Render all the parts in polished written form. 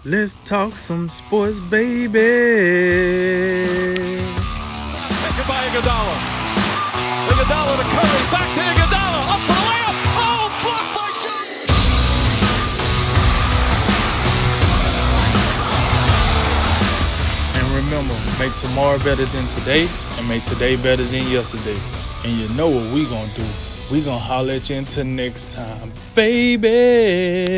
Let's talk some sports, baby. Taken by Iguodala. Iguodala to Curry. Back to Iguodala. Up for the layup. Oh, blocked by Jordan. And remember, make tomorrow better than today and make today better than yesterday. And you know what we gonna do. We gonna holler at you until next time, baby.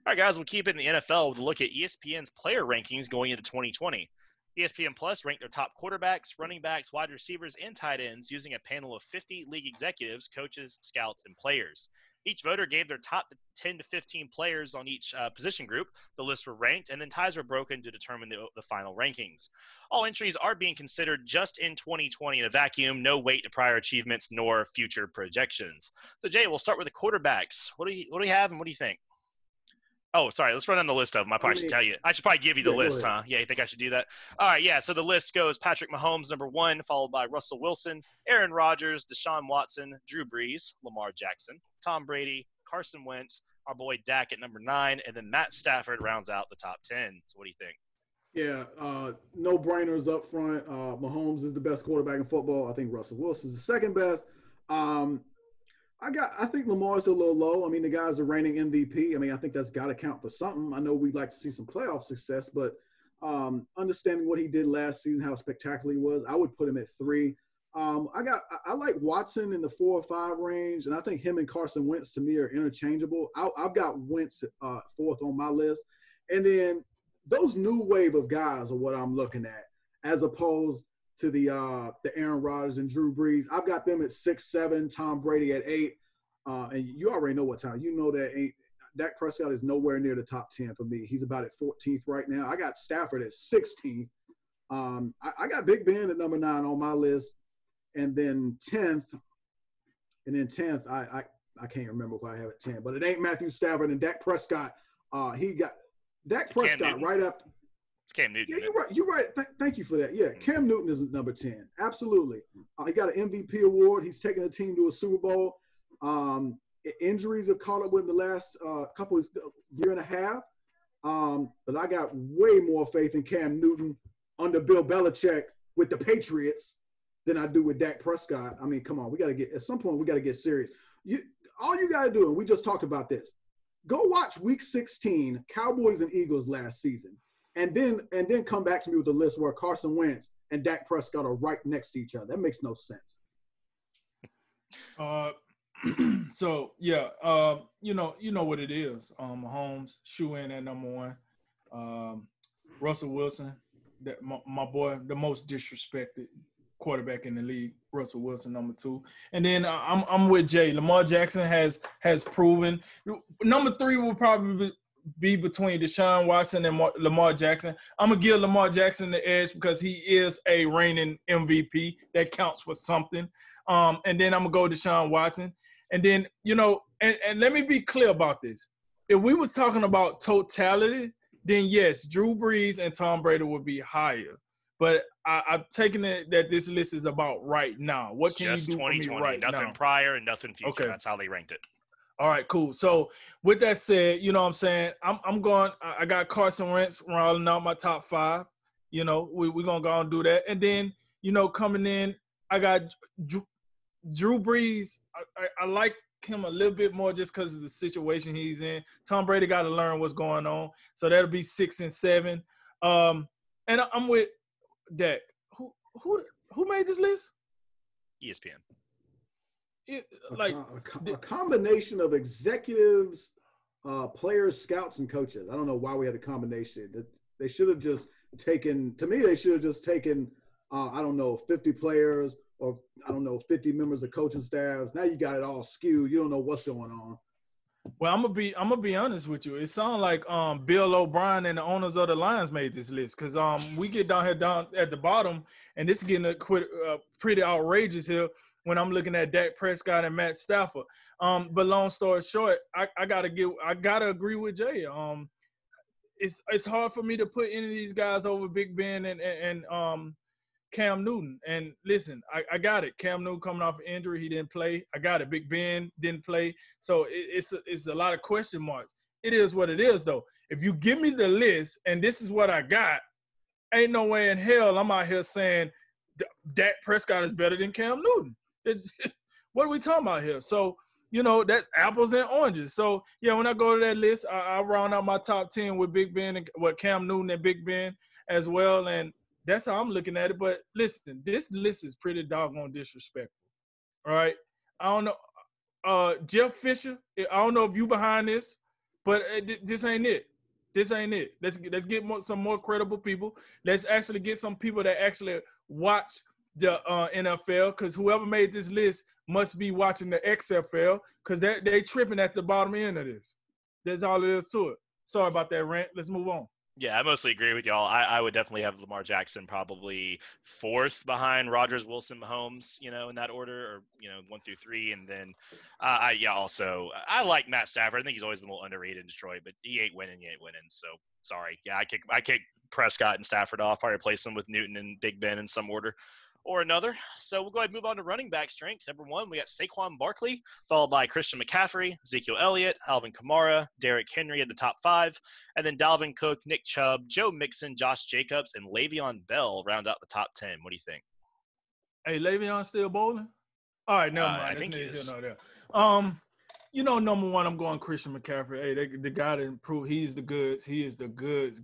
All right, guys, we'll keep it in the NFL with a look at ESPN's player rankings going into 2020. ESPN Plus ranked their top quarterbacks, running backs, wide receivers, and tight ends using a panel of 50 league executives, coaches, scouts, and players. Each voter gave their top 10 to 15 players on each position group. The lists were ranked, and then ties were broken to determine the final rankings. All entries are being considered just in 2020 in a vacuum, no weight to prior achievements nor future projections. So, Jay, we'll start with the quarterbacks. What do we have, and what do you think? Oh, sorry. Let's run down the list of them. I probably should tell you. I should probably give you the list, huh? Yeah, you think I should do that? All right, yeah. So the list goes Patrick Mahomes, number 1, followed by Russell Wilson, Aaron Rodgers, Deshaun Watson, Drew Brees, Lamar Jackson, Tom Brady, Carson Wentz, our boy Dak at number 9, and then Matt Stafford rounds out the top 10. So what do you think? Yeah, no brainers up front. Mahomes is the best quarterback in football. I think Russell Wilson is the second best. I think Lamar's a little low. I mean, the guy's a reigning MVP. I mean, I think that's got to count for something. I know we'd like to see some playoff success, but understanding what he did last season, how spectacular he was, I would put him at 3. I like Watson in the 4 or 5 range, and I think him and Carson Wentz to me are interchangeable. I've got Wentz 4th on my list, and then those new wave of guys are what I'm looking at, as opposed to the Aaron Rodgers and Drew Brees. I've got them at 6, 7, Tom Brady at 8. And you already know what time. You know that Dak Prescott is nowhere near the top 10 for me. He's about at 14th right now. I got Stafford at 16th. I got Big Ben at number 9 on my list. And then 10th, I can't remember who I have at 10, but it ain't Matthew Stafford and Dak Prescott. He got Dak Prescott right after. It's Cam Newton. Yeah, you're right. You're right. Thank you for that. Yeah, Cam Newton is number 10. Absolutely. He got an MVP award. He's taking a team to a Super Bowl. Injuries have caught up with him the last year and a half. But I got way more faith in Cam Newton under Bill Belichick with the Patriots than I do with Dak Prescott. I mean, come on. At some point, we got to get serious. All you got to do, and we just talked about this, go watch Week 16, Cowboys and Eagles last season. And then come back to me with a list where Carson Wentz and Dak Prescott are right next to each other. That makes no sense. So yeah, you know what it is. Mahomes shoe in at number 1. Russell Wilson, my boy, the most disrespected quarterback in the league. Russell Wilson, number 2. And then I'm with Jay. Lamar Jackson has proven. Number 3 will probably be between Deshaun Watson and Lamar Jackson. I'm going to give Lamar Jackson the edge because he is a reigning MVP. That counts for something. And then I'm going to go Deshaun Watson. And then, and let me be clear about this. If we was talking about totality, then yes, Drew Brees and Tom Brady would be higher. But I've taken it that this list is about right now. What can you do for me right now? Nothing prior and nothing future. Okay. That's how they ranked it. All right, cool. So with that said, you know what I'm saying? I'm going – I got Carson Wentz rounding out my top 5. We're going to go and do that. And then, coming in, I got Drew Brees. I like him a little bit more just because of the situation he's in. Tom Brady got to learn what's going on. So that'll be 6 and 7. And I'm with Dak. Who made this list? ESPN. A combination of executives, players, scouts, and coaches. I don't know why we had a combination. They should have just taken – to me, they should have just taken, 50 players or, 50 members of coaching staffs. Now you got it all skewed. You don't know what's going on. Well, I'm gonna be honest with you. It sounds like Bill O'Brien and the owners of the Lions made this list because we get down at the bottom, and it's getting pretty outrageous here when I'm looking at Dak Prescott and Matt Stafford. But long story short, I gotta agree with Jay. It's hard for me to put any of these guys over Big Ben and Cam Newton. And listen, I got it. Cam Newton coming off an injury, he didn't play. I got it. Big Ben didn't play. So it's a lot of question marks. it is what it is, though. If you give me the list and this is what I got, ain't no way in hell I'm out here saying Dak Prescott is better than Cam Newton. What are we talking about here? So, that's apples and oranges. So, yeah, when I go to that list, I round out my top 10 with Big Ben and Cam Newton and Big Ben as well. And that's how I'm looking at it. But listen, this list is pretty doggone disrespectful. All right? I don't know. Jeff Fisher, I don't know if you behind this, but this ain't it. This ain't it. Let's get some more credible people. Let's actually get some people that actually watch the NFL, because whoever made this list must be watching the XFL, because they tripping at the bottom end of this. That's all it is to it. Sorry about that rant. Let's move on. Yeah, I mostly agree with y'all. I would definitely have Lamar Jackson probably fourth behind Rodgers, Wilson, Mahomes, in that order, or 1 through 3, and then I like Matt Stafford. I think he's always been a little underrated in Detroit, but he ain't winning. So sorry. Yeah, I kick Prescott and Stafford off. I replace them with Newton and Big Ben in some order or another. So we'll go ahead and move on to running back strength. Number 1, we got Saquon Barkley, followed by Christian McCaffrey, Ezekiel Elliott, Alvin Kamara, Derrick Henry at the top 5, and then Dalvin Cook, Nick Chubb, Joe Mixon, Josh Jacobs, and Le'Veon Bell round out the top 10. What do you think? Hey, Le'Veon still bowling? All right, never mind. I think he is. Number 1, I'm going Christian McCaffrey. Hey, the guy that proved he's the goods. He is the goods.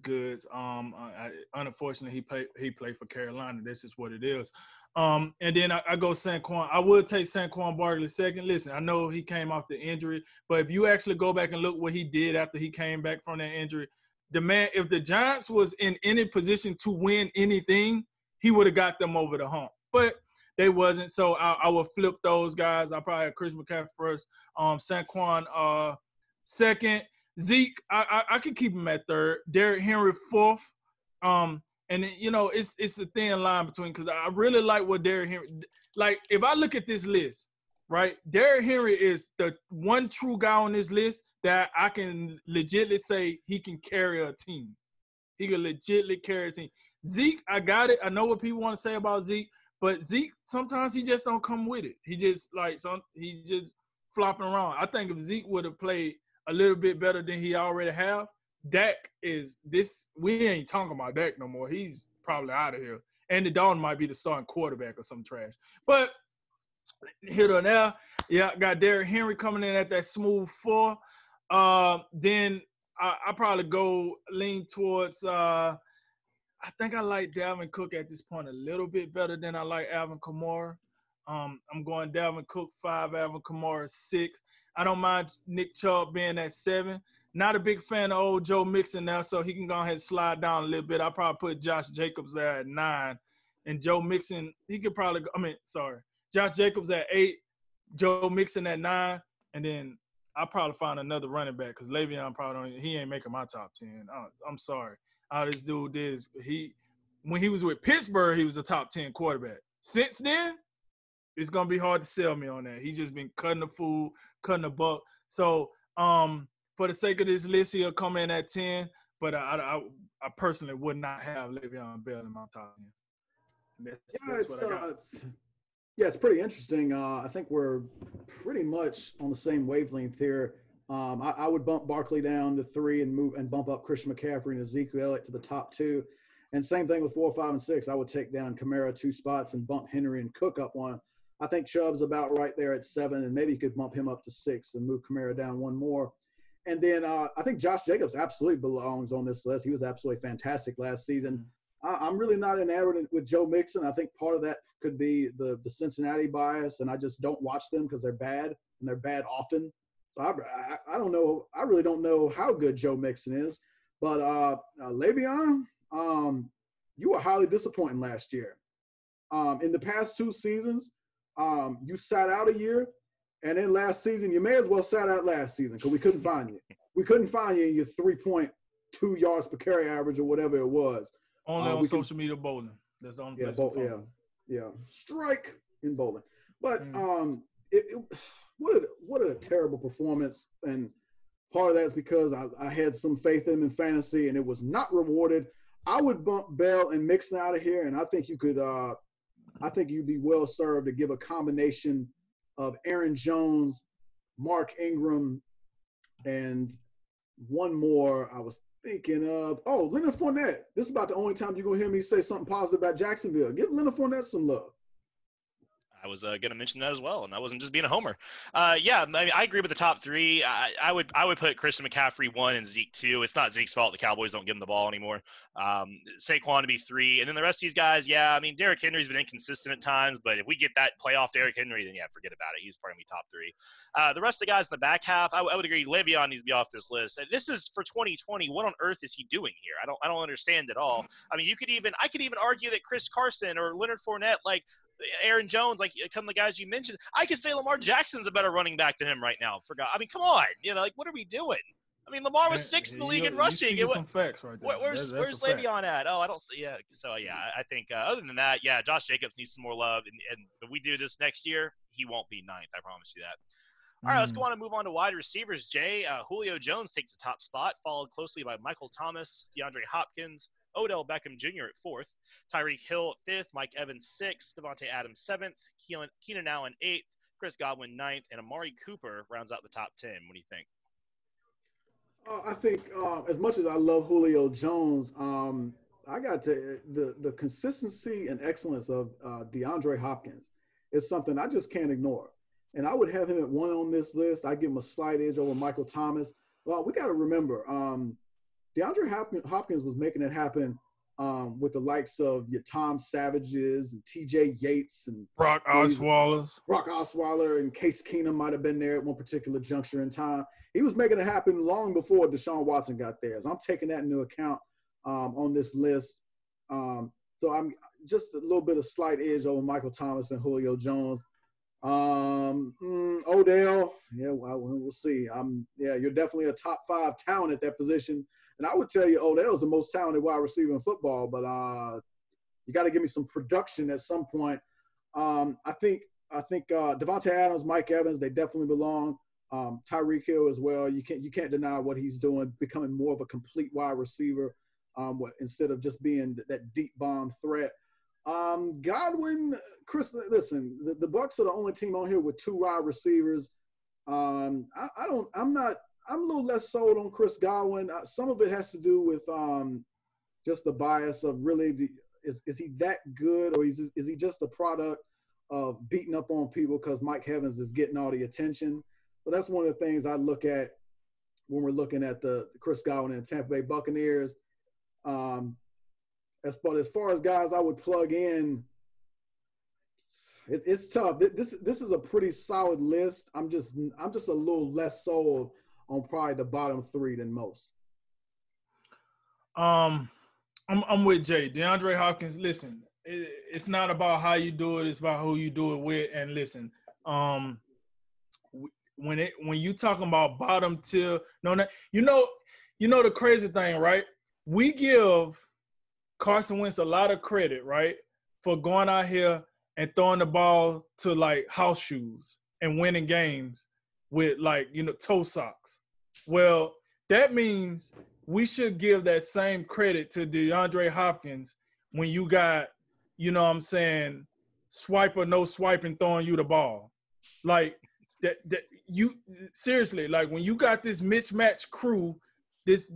Unfortunately, he played for Carolina. This is what it is. And then I go Saquon. I would take Saquon Barkley second. Listen, I know he came off the injury, but if you actually go back and look what he did after he came back from that injury, the man, if the Giants was in any position to win anything, he would have got them over the hump. But they wasn't, so I will flip those guys. I'll probably have Chris McCaffrey first, Saquon second, Zeke. I can keep him at third, Derrick Henry fourth, and it's a thin line between, because I really like what Derrick Henry. Like, if I look at this list, right, Derrick Henry is the one true guy on this list that I can legitimately say he can carry a team. He can legitimately carry a team. Zeke, I got it. I know what people want to say about Zeke. But Zeke, sometimes he just don't come with it. He just he's just flopping around. I think if Zeke would have played a little bit better than he already have, Dak is this. We ain't talking about Dak no more. He's probably out of here. Andy Dalton might be the starting quarterback or some trash. But here or there, yeah, got Derrick Henry coming in at that smooth 4. Then I probably go lean towards. I think I like Dalvin Cook at this point a little bit better than I like Alvin Kamara. I'm going Dalvin Cook 5, Alvin Kamara 6. I don't mind Nick Chubb being at 7. Not a big fan of old Joe Mixon now, so he can go ahead and slide down a little bit. I'll probably put Josh Jacobs there at 9. And Joe Mixon, he could probably Josh Jacobs at 8, Joe Mixon at 9, and then I'll probably find another running back, because Le'Veon he ain't making my top 10. I'm sorry. How this dude is, when he was with Pittsburgh, he was a top 10 quarterback. Since then, it's gonna be hard to sell me on that. He's just been cutting the food, cutting the buck. So, for the sake of this list, he'll come in at 10. But I personally would not have Le'Veon Bell in my top 10. That's what I got. It's pretty interesting. I think we're pretty much on the same wavelength here. I would bump Barkley down to 3 and bump up Christian McCaffrey and Ezekiel Elliott to the top 2. And same thing with 4, 5, and 6. I would take down Kamara 2 spots and bump Henry and Cook up 1. I think Chubb's about right there at 7, and maybe you could bump him up to 6 and move Kamara down 1 more. And then I think Josh Jacobs absolutely belongs on this list. He was absolutely fantastic last season. I'm really not enamored with Joe Mixon. I think part of that could be the Cincinnati bias, and I just don't watch them because they're bad, and they're bad often. So I don't know. I really don't know how good Joe Mixon is. But Le'Veon, you were highly disappointing last year. In the past 2 seasons, you sat out a year, and then last season, you may as well sat out last season because we couldn't find you. We couldn't find you in your 3.2 yards per carry average or whatever it was. Only on social media bowling. That's the only place. Yeah. Strike in bowling. But what a terrible performance. And part of that is because I had some faith in him in fantasy, and it was not rewarded. I would bump Bell and Mixon out of here, and I think you could. I think you'd be well served to give a combination of Aaron Jones, Mark Ingram, and one more I was thinking of. Oh, Leonard Fournette. This is about the only time you're going to hear me say something positive about Jacksonville. Give Leonard Fournette some love. I was going to mention that as well, and I wasn't just being a homer. Yeah, I mean, I agree with the top three. I would put Christian McCaffrey 1 and Zeke 2. It's not Zeke's fault the Cowboys don't give him the ball anymore. Saquon to be 3, and then the rest of these guys. Yeah, I mean Derrick Henry's been inconsistent at times, but if we get that playoff Derrick Henry, then yeah, forget about it. He's probably top 3. The rest of the guys in the back half, I would agree. Le'Veon needs to be off this list. This is for 2020. What on earth is he doing here? I don't understand at all. I mean, I could even argue that Chris Carson or Leonard Fournette, like Aaron Jones, like some of the guys you mentioned, I could say Lamar Jackson's a better running back than him right now. I mean, come on, like what are we doing? I mean, Lamar was 6th in the league in rushing. Some facts right there. Where's Le'Veon at? Oh, I don't see. Yeah, so yeah, I think other than that, yeah, Josh Jacobs needs some more love, and if we do this next year, he won't be 9th. I promise you that. All right, let's go on and move on to wide receivers. Jay, Julio Jones takes the top spot, followed closely by Michael Thomas, DeAndre Hopkins, Odell Beckham Jr. at 4th, Tyreek Hill at 5th, Mike Evans 6th, Devontae Adams 7th, Keenan Allen 8th, Chris Godwin 9th, and Amari Cooper rounds out the top 10. What do you think? I think as much as I love Julio Jones, I got to the consistency and excellence of DeAndre Hopkins is something I just can't ignore. And I would have him at 1 on this list. I give him a slight edge over Michael Thomas. Well, we got to remember, DeAndre Hopkins was making it happen with the likes of your Tom Savages and T.J. Yates and Brock Osweiler and Case Keenum might have been there at one particular juncture in time. He was making it happen long before Deshaun Watson got there. So I'm taking that into account on this list. So I'm just a little bit of slight edge over Michael Thomas and Julio Jones. Odell, yeah, we'll see. You're definitely a top 5 talent at that position. And I would tell you Odell's the most talented wide receiver in football, but you got to give me some production at some point. I think Devontae Adams, Mike Evans, they definitely belong. Tyreek Hill as well. You can't deny what he's doing, becoming more of a complete wide receiver instead of just being that deep bomb threat. Godwin, Chris, listen, the Bucs are the only team on here with 2 wide receivers. I'm a little less sold on Chris Godwin. Some of it has to do with just the bias of really is he that good, or is he just a product of beating up on people because Mike Evans is getting all the attention? So that's one of the things I look at when we're looking at the Chris Godwin and Tampa Bay Buccaneers. As far as guys I would plug in, it's tough. This is a pretty solid list. I'm just a little less sold on probably the bottom 3 than most. I'm with Jay. DeAndre Hopkins. Listen, it's not about how you do it; it's about who you do it with. And listen, when you talking about bottom tier, you know the crazy thing, right? We give Carson Wentz a lot of credit, right, for going out here and throwing the ball to like house shoes and winning games with toe socks. Well, that means we should give that same credit to DeAndre Hopkins when you got, swipe or no swiping throwing you the ball. Like that you seriously, like when you got this mismatched crew, this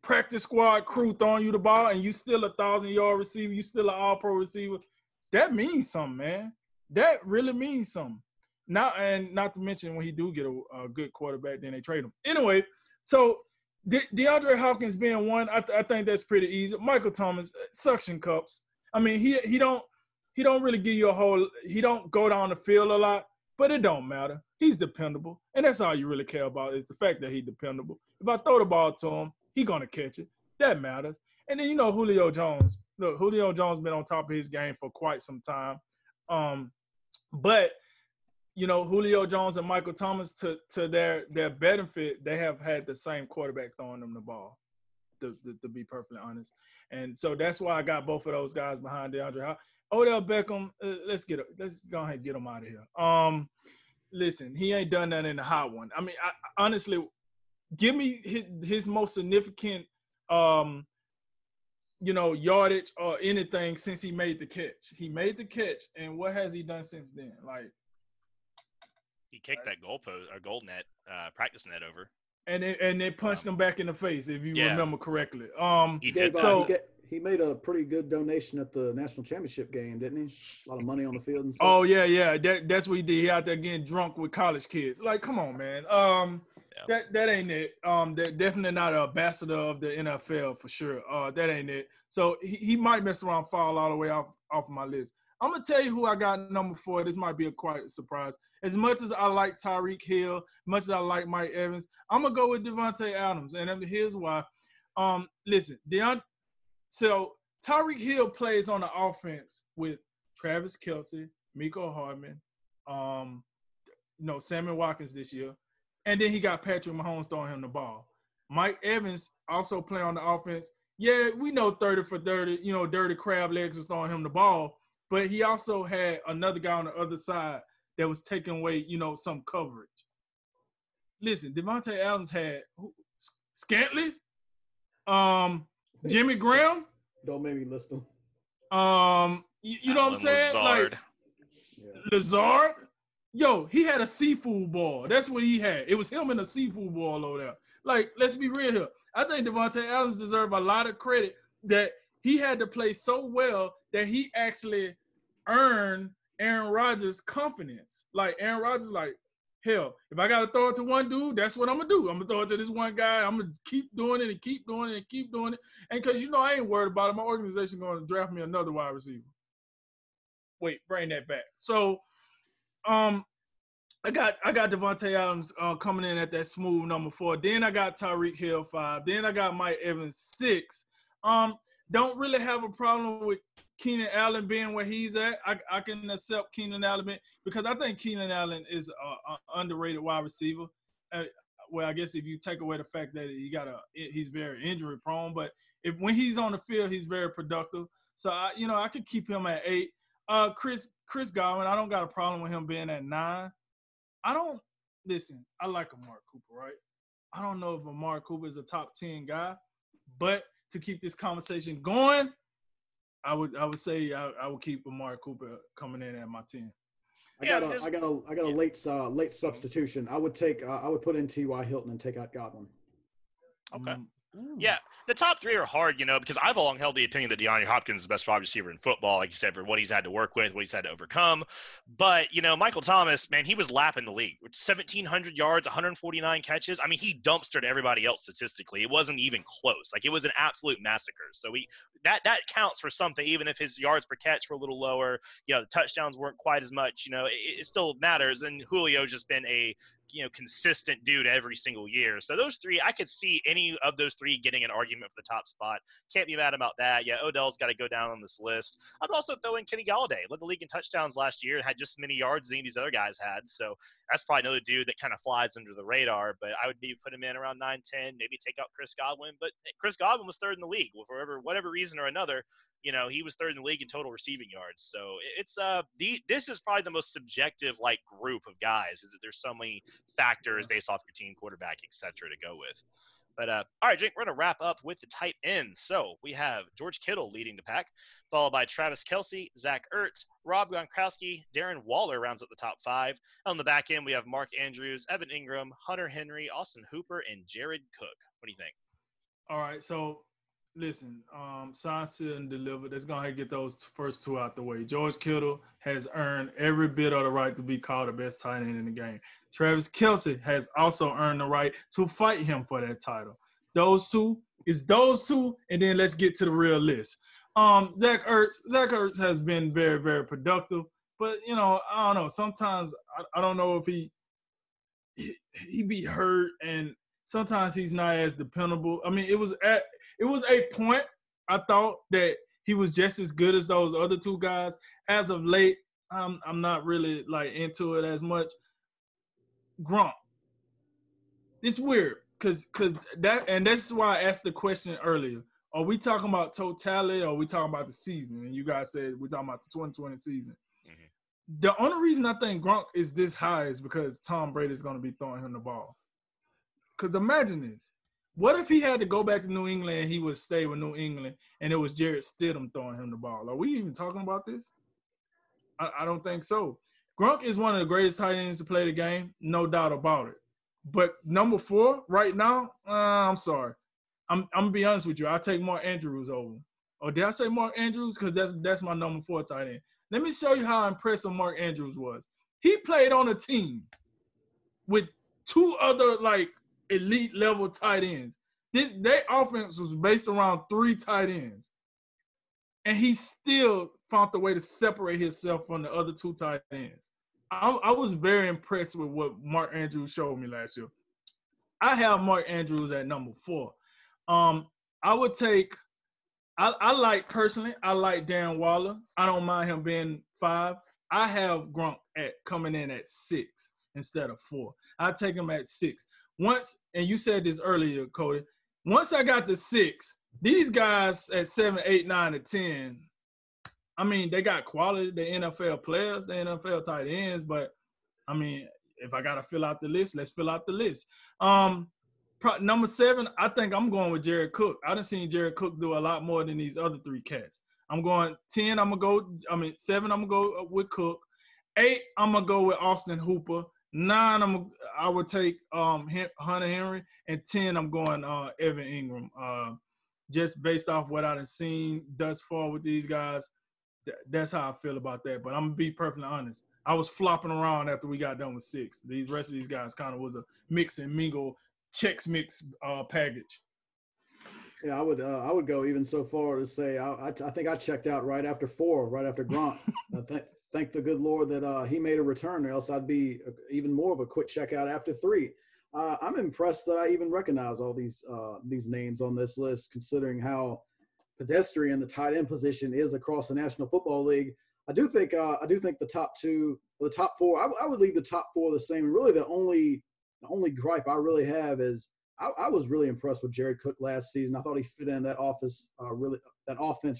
practice squad crew throwing you the ball and you still a 1,000-yard receiver, you still an all-pro receiver, that means something, man. That really means something. Not to mention when he do get a good quarterback, then they trade him. Anyway, so DeAndre Hopkins being 1, I think that's pretty easy. Michael Thomas, suction cups. I mean, he don't really give you he don't go down the field a lot, but it don't matter. He's dependable, and that's all you really care about is the fact that he's dependable. If I throw the ball to him, he's going to catch it. That matters. And then, Julio Jones. Look, Julio Jones been on top of his game for quite some time. But, Julio Jones and Michael Thomas, to their benefit, they have had the same quarterback throwing them the ball, to be perfectly honest. And so that's why I got both of those guys behind DeAndre Hopkins. Odell Beckham, let's go ahead and get him out of here. Listen, he ain't done that in the hot one. I mean, honestly, give me his most significant, yardage or anything since he made the catch. He made the catch, and what has he done since then? Like, he kicked that goal net, practice net over. And they punched him back in the face, if you remember correctly. He did so he made a pretty good donation at the national championship game, didn't he? A lot of money on the field and stuff. Oh yeah. That's what he did. He out there getting drunk with college kids. Like, come on, man. That ain't it. That definitely not an ambassador of the NFL for sure. That ain't it. So he might mess around, fall all the way off of my list. I'm gonna tell you who I got number 4. This might be a quite surprise. As much as I like Tyreek Hill, much as I like Mike Evans, I'm gonna go with Devontae Adams, and here's why. Listen, so Tyreek Hill plays on the offense with Travis Kelce, Mecole Hardman, Sammy Watkins this year, and then he got Patrick Mahomes throwing him the ball. Mike Evans also play on the offense. Yeah, we know 30 for 30, Dirty Crab Legs was throwing him the ball, but he also had another guy on the other side that was taking away, some coverage. Listen, Devontae Adams had Scantley, Jimmy Graham. Don't make me list them. You know what I'm saying? Lazard. Lazard. Yo, he had a seafood ball. That's what he had. It was him and a seafood ball over there. Like, let's be real here. I think Devontae Adams deserves a lot of credit that he had to play so well that he actually earned Aaron Rodgers' confidence. Like, Aaron Rodgers, like, hell, if I got to throw it to one dude, that's what I'm going to do. I'm going to throw it to this one guy. I'm going to keep doing it and keep doing it and keep doing it. And because, I ain't worried about it. My organization going to draft me another wide receiver. Wait, bring that back. So, I got Devontae Adams coming in at that smooth number 4. Then I got Tyreek Hill 5. Then I got Mike Evans 6. Don't really have a problem with Keenan Allen being where he's at. I can accept Keenan Allen because I think Keenan Allen is an underrated wide receiver. Well, I guess if you take away the fact that he's very injury prone, but when he's on the field, he's very productive. So I could keep him at 8. Chris Godwin, I don't got a problem with him being at 9. I like Amari Cooper, right? I don't know if Amari Cooper is a top 10 guy, but to keep this conversation going, I would say I would keep Amari Cooper coming in at my 10. I got a late substitution. I would put in T.Y. Hilton and take out Godwin. Okay. Yeah, the top 3 are hard, because I've long held the opinion that DeAndre Hopkins is the best wide receiver in football, like you said, for what he's had to work with, what he's had to overcome. But, Michael Thomas, man, he was lapping the league. 1,700 yards, 149 catches. I mean, he dumpstered everybody else statistically. It wasn't even close. Like, it was an absolute massacre. So that counts for something, even if his yards per catch were a little lower. The touchdowns weren't quite as much. It still matters. And Julio's just been a consistent dude every single year. So those 3, I could see any of those 3 getting an argument for the top spot. Can't be mad about that. Yeah, Odell's got to go down on this list. I'd also throw in Kenny Galladay. Led the league in touchdowns last year and had just as many yards as any of these other guys had. So that's probably another dude that kind of flies under the radar. But I would maybe put him in around 9, 10, maybe take out Chris Godwin. But Chris Godwin was 3rd in the league. For whatever reason or another, he was 3rd in the league in total receiving yards. So it's this is probably the most subjective group of guys, is that there's so many factors based off your team, quarterback, etc. to go with. But all right, Jake, we're going to wrap up with the tight ends. So we have George Kittle leading the pack, followed by Travis Kelce, Zach Ertz, Rob Gronkowski, Darren Waller rounds up the top 5. On the back end, we have Mark Andrews, Evan Ingram, Hunter Henry, Austin Hooper, and Jared Cook. What do you think? All right, so listen, sign, seal, and deliver. That's going to get those first 2 out the way. George Kittle has earned every bit of the right to be called the best tight end in the game. Travis Kelce has also earned the right to fight him for that title. Those two, and then let's get to the real list. Zach Ertz has been very, very productive, but, I don't know. Sometimes I don't know if he be hurt, and sometimes he's not as dependable. I mean, it was a point I thought that he was just as good as those other 2 guys. As of late, I'm not really into it as much. Gronk. It's weird because that's why I asked the question earlier. Are we talking about totality or are we talking about the season? And you guys said we're talking about the 2020 season. Mm-hmm. The only reason I think Gronk is this high is because Tom Brady is going to be throwing him the ball. Because imagine this. What if he had to go back to New England and he would stay with New England and it was Jarrett Stidham throwing him the ball? Are we even talking about this? I don't think so. Gronk is one of the greatest tight ends to play the game, no doubt about it. But number 4 right now, I'm sorry. I'm gonna be honest with you. I'll take Mark Andrews over. Or did I say Mark Andrews? Because that's my number 4 tight end. Let me show you how impressive Mark Andrews was. He played on a team with 2 other like elite level tight ends. Their offense was based around 3 tight ends. And he still found a way to separate himself from the other 2 tight ends. I was very impressed with what Mark Andrews showed me last year. I have Mark Andrews at number 4. I would take I like Darren Waller. I don't mind him being 5. I have Gronk coming in at 6 instead of 4. I take him at 6. Once, and you said this earlier, Cody, once I got to 6, these guys at 7, 8, 9, and 10, I mean, they got quality, the NFL players, the NFL tight ends, but, I mean, if I got to fill out the list, let's fill out the list. Number 7, I think I'm going with Jared Cook. I done seen Jared Cook do a lot more than these other 3 cats. I'm going 10, 7, I'm going to go with Cook. 8, I'm going to go with Austin Hooper. 9, I would take Hunter Henry. And 10, I'm going Evan Ingram. Just based off what I done seen thus far with these guys, that's how I feel about that. But I'm going to be perfectly honest. I was flopping around after we got done with 6. These rest of these guys kind of was a mix and mingle, Chex Mix package. Yeah, I would go even so far to say I think I checked out right after 4, right after Gronk. Thank the good Lord that he made a return, or else I'd be even more of a quick checkout after 3. I'm impressed that I even recognize all these names on this list, considering how pedestrian the tight end position is across the National Football League. I do think the top 2, the top 4. I would leave the top 4 the same. And really, the only gripe I really have is I was really impressed with Jared Cook last season. I thought he fit in that offense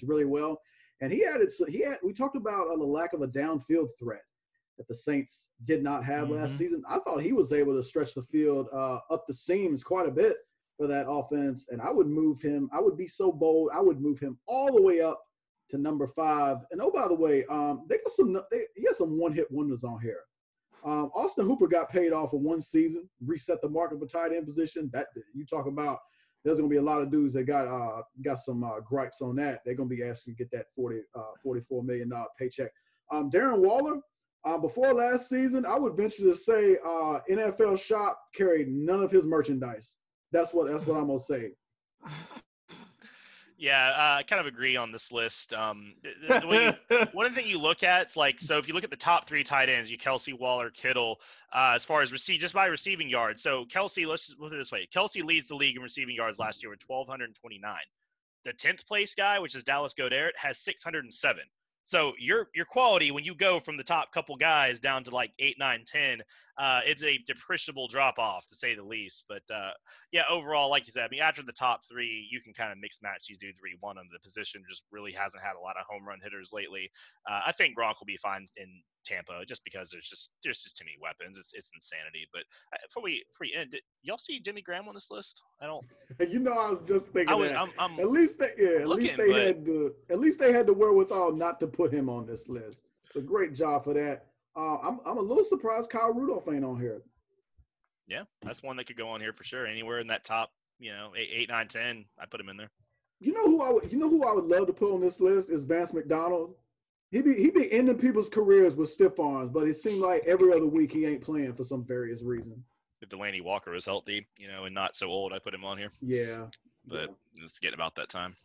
really well. And we talked about the lack of a downfield threat that the Saints did not have last season. I thought he was able to stretch the field up the seams quite a bit for that offense. And I would move him. I would be so bold. I would move him all the way up to number 5. And oh, by the way, he has some one-hit wonders on here. Austin Hooper got paid off for 1 season, reset the market for tight end position. That you talk about, there's going to be a lot of dudes that got some gripes on that. They're going to be asking to get that $44 million paycheck. Darren Waller, before last season, I would venture to say NFL Shop carried none of his merchandise. That's what I'm going to say. Yeah, I kind of agree on this list. One thing you look at, it's like, so if you look at the top 3 tight ends, you Kelsey, Waller, Kittle, as far as just by receiving yards. So Kelsey, let's just look at it this way. Kelsey leads the league in receiving yards last year with 1,229. The 10th place guy, which is Dallas Goedert, has 607. So your quality, when you go from the top couple guys down to like 8, 9, 10, it's a depreciable drop off to say the least. But yeah, overall, like you said, I mean, after the top 3, you can kind of mix match these dudes where you want them. The position just really hasn't had a lot of home run hitters lately. I think Gronk will be fine in Tampa just because there's just too many weapons. It's insanity. But before we end, did y'all see Jimmy Graham on this list? I don't. You know, I was just thinking I'm at least they had the wherewithal not to put him on this list. So great job for that. I'm a little surprised Kyle Rudolph ain't on here. Yeah, that's one that could go on here for sure. Anywhere in that top, 8, 9, 10, I put him in there. You know who I would love to put on this list is Vance McDonald. He be ending people's careers with stiff arms, but it seemed like every other week he ain't playing for some various reason. If Delaney Walker was healthy, and not so old, I put him on here. Yeah. But it's getting about that time.